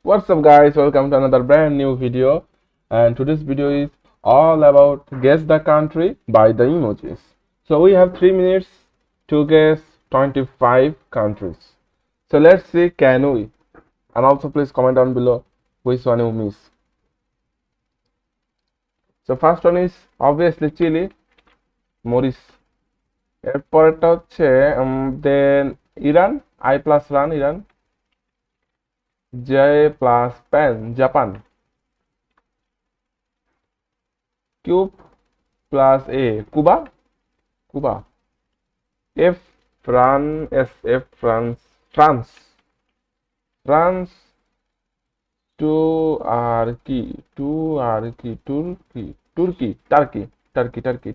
What's up guys, welcome to another brand new video, and today's video is all about guess the country by the emojis. So we have 3 minutes to guess 25 countries. So let's see, can we? And also please comment down below which one you miss. So first one is obviously Chile, Maurice. এরপরটা হচ্ছে then Iran, I plus run Iran, J plus pen Japan, Q plus A Cuba, Cuba, F France, S F France, France, France, Turkey,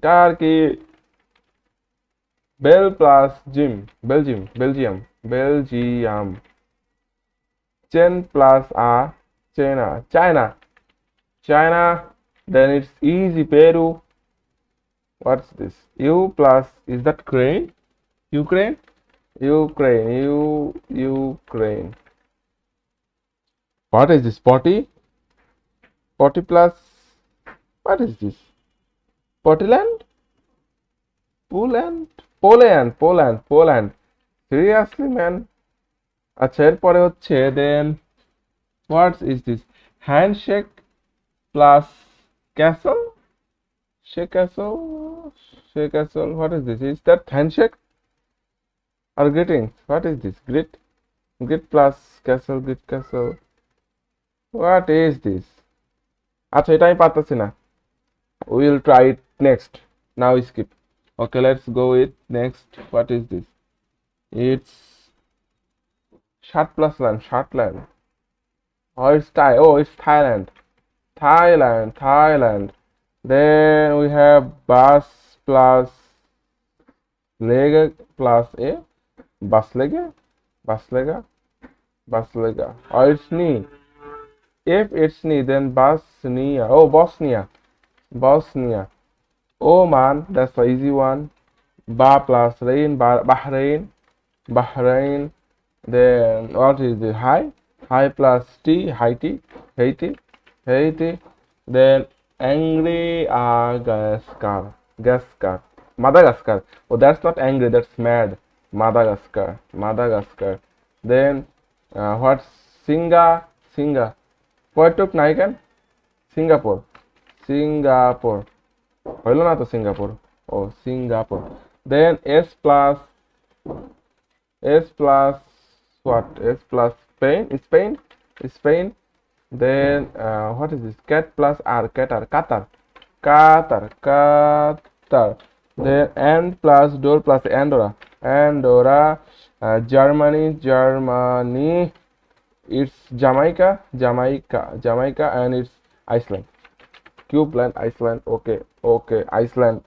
Turkey, Bell plus Jim, Belgium, Chen plus A, China, then it's easy, Peru. What's this? U plus, is that Ukraine? Ukraine. What is this? Potty plus, what is this? Pottyland? Poland. Seriously, man? আচ্ছা, এরপরে হচ্ছে then what is this? Handshake plus castle? Shake castle. What is this? Is that handshake or greetings? What is this? Greet plus castle, greet castle. What is this? আচ্ছা, এটা আমি পারতেছি না. We will try it next. Now skip. Okay, let's go with next. What is this? It's Shetland. Oh, it's Thai. Oh, it's Thailand. Then we have bus plus leg plus a bus lega. Oh, it's knee. If it's knee, then Bosnia. Oh, Bosnia. Oman, that's the easy one. Ba plus rain, Bahrain. Then what is the high plus T, Haiti. Then angry Madagascar. Oh, that's not angry, that's mad. Madagascar. Then what's Singa? Poetuk Naikan? Singapore. হইল না তো Singapore. O Singapore. Then S plus what? S plus Spain. Then what is this? Cat plus R, Qatar. Then and plus door plus Andorra. Germany. It's Jamaica, and it's Iceland. Cubeland, Iceland. Okay, Iceland.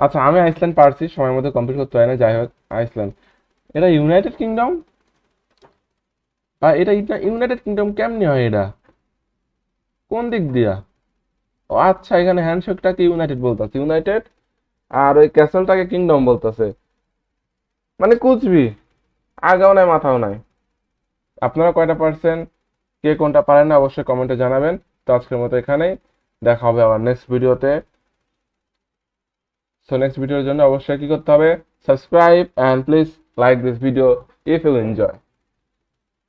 আচ্ছা, আমি Iceland পারছি, সময়ের মধ্যে complete করতে হয় না। যাই হোক, আইসল্যান্ড। এটা ইউনাইটেড কিংডম, বা এটা ইউনাইটেড কিংডম কেমনি হয়? এটা কোন দিক দিয়া? ও আচ্ছা, এখানে হ্যান্ডশেকটাকে ইউনাইটেড বলতেছে, আর ওই ক্যাসেলটাকে কিংডম বলতেছে। মানে কুচবি, আগাও নাই মাথাও নাই। আপনারা কয়টা পারছেন, কে কোনটা পারেন না অবশ্যই কমেন্টে জানাবেন। তো আজকের মতো এখানেই, দেখা হবে আবার নেক্সট ভিডিওতে। সো নেক্সট ভিডিওর জন্য অবশ্যই কি করতে হবে? Subscribe and please like this video if you enjoy.